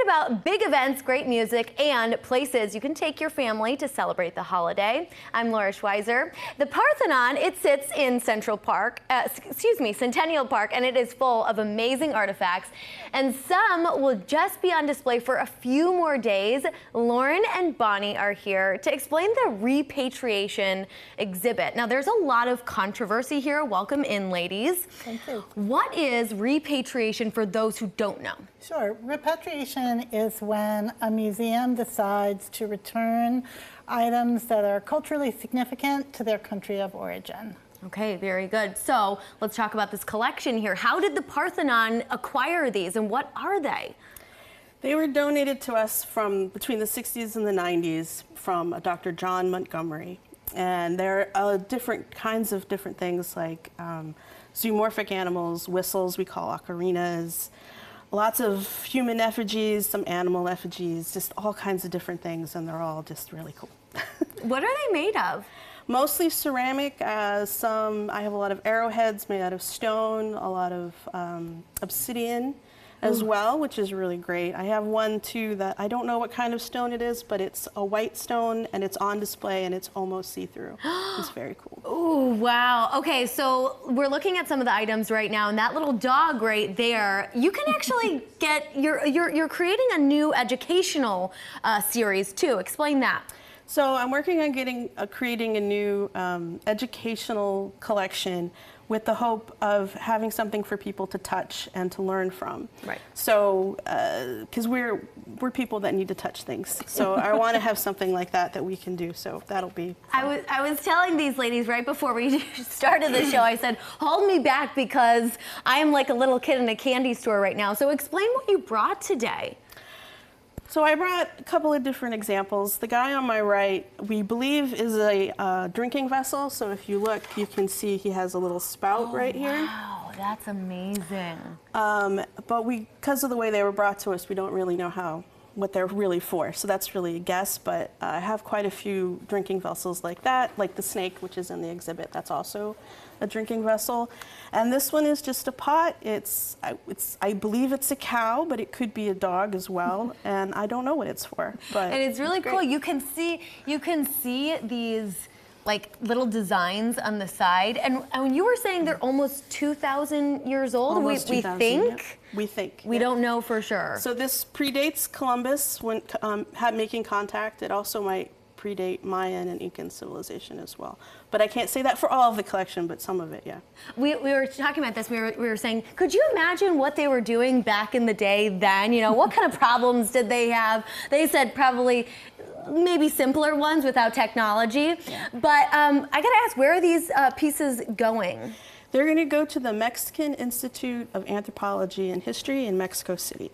about big events, great music, and places you can take your family to celebrate the holiday. I'm Laura Schweizer. The Parthenon, it sits in Centennial Park, and it is full of amazing artifacts, and some will just be on display for a few more days. Lauren and Bonnie are here to explain the repatriation exhibit. Now, there's a lot of controversy here. Welcome in, ladies. Thank you. What is repatriation for those who don't know? Sure. Repatriation is when a museum decides to return items that are culturally significant to their country of origin. Okay, very good. So let's talk about this collection here. How did the Parthenon acquire these, and what are they? They were donated to us from between the 60s and the 90s from Dr. John Montgomery. And there are different kinds of different things like zoomorphic animals, whistles we call ocarinas, lots of human effigies, some animal effigies, just all kinds of different things, and they're all just really cool. What are they made of? Mostly ceramic. I have a lot of arrowheads made out of stone, a lot of obsidian as well, which is really great. I have one too that I don't know what kind of stone it is, but it's a white stone and it's on display and it's almost see-through. It's very cool. Oh, wow. Okay, so we're looking at some of the items right now, and that little dog right there, you can actually get, you're creating a new educational series too. Explain that. So I'm working on creating a new educational collection with the hope of having something for people to touch and to learn from. Right. So, because we're people that need to touch things. So I want to have something like that we can do. So that'll be fun. I was telling these ladies right before we started the show, I said, hold me back because I am like a little kid in a candy store right now. So explain what you brought today. So I brought a couple of different examples. The guy on my right, we believe is a drinking vessel. So if you look, you can see he has a little spout right here. Wow, that's amazing. But because of the way they were brought to us, we don't really know what they're really for. So that's really a guess, but I have quite a few drinking vessels like that, like the snake, which is in the exhibit. That's also a drinking vessel. And this one is just a pot. I believe it's a cow, but it could be a dog as well. And I don't know what it's for. But and it's really cool. You can see these like little designs on the side. And when you were saying they're almost 2,000 years old, almost we 2,000, think? Yeah. We think. We don't know for sure. So this predates Columbus when making contact. It also might predate Mayan and Incan civilization as well. But I can't say that for all of the collection, but some of it, yeah. We were talking about this. We were saying, could you imagine what they were doing back in the day then? You know, what kind of problems did they have? They said probably maybe simpler ones without technology. Yeah. But I gotta ask, where are these pieces going? They're going to go to the Mexican Institute of Anthropology and History in Mexico City.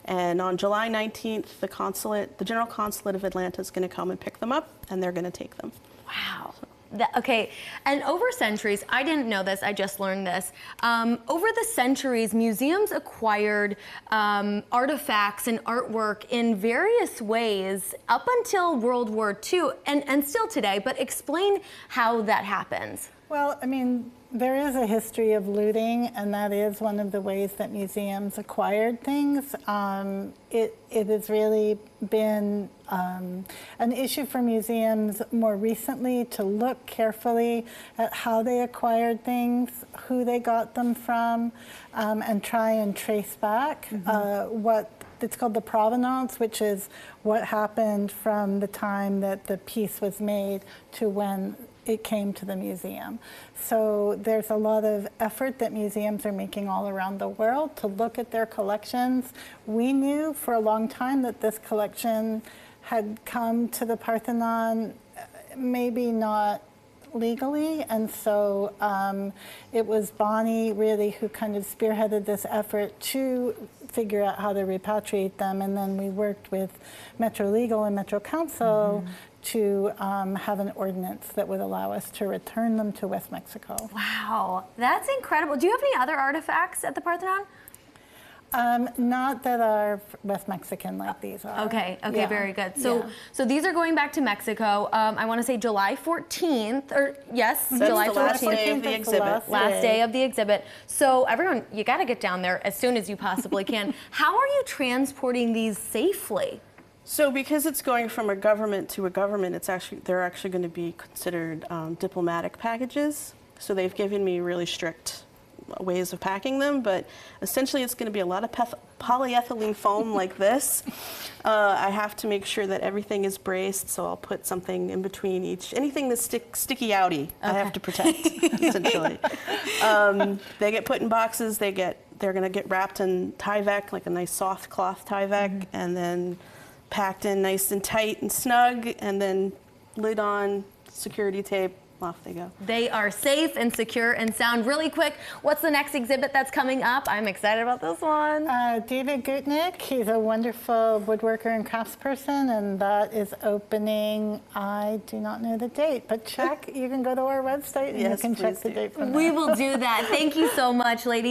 And on July 19th, the General Consulate of Atlanta is going to come and pick them up, and they're going to take them. Wow. Okay, and over centuries, I didn't know this, I just learned this. Over the centuries, museums acquired artifacts and artwork in various ways up until World War II and still today, but explain how that happens. Well, I mean, there is a history of looting, and that is one of the ways that museums acquired things. It has really been an issue for museums more recently to look carefully at how they acquired things, who they got them from, and try and trace back what it's called the provenance, which is what happened from the time that the piece was made to when it came to the museum. So there's a lot of effort that museums are making all around the world to look at their collections. We knew for a long time that this collection had come to the Parthenon, maybe not legally, and so it was Bonnie really who kind of spearheaded this effort to figure out how to repatriate them, and then we worked with Metro Legal and Metro Council to have an ordinance that would allow us to return them to West Mexico. Wow, that's incredible. Do you have any other artifacts at the Parthenon? Not that are West Mexican like these are. Okay, Yeah. very good. So, Yeah. so these are going back to Mexico. I want to say July 14th, or yes, That's July the last 14th. day of the That's the exhibit. Last day of the exhibit. So everyone, you got to get down there as soon as you possibly can. How are you transporting these safely? So because it's going from a government to a government, they're actually going to be considered diplomatic packages. So they've given me really strict ways of packing them, but essentially it's going to be a lot of polyethylene foam like this. I have to make sure that everything is braced, so I'll put something in between each. Anything that's sticky outy, I have to protect, essentially. They get put in boxes. They're going to get wrapped in Tyvek, like a nice soft cloth Tyvek, and then packed in nice and tight and snug, and then lid on, security tape. Off they go. They are safe and secure and sound. Really quick, what's the next exhibit that's coming up? I'm excited about this one. David Gutnick, he's a wonderful woodworker and craftsperson, and that is opening, I do not know the date, but check, you can go to our website and Yes, you can check please the do. date from We there. will do that. Thank you so much, ladies.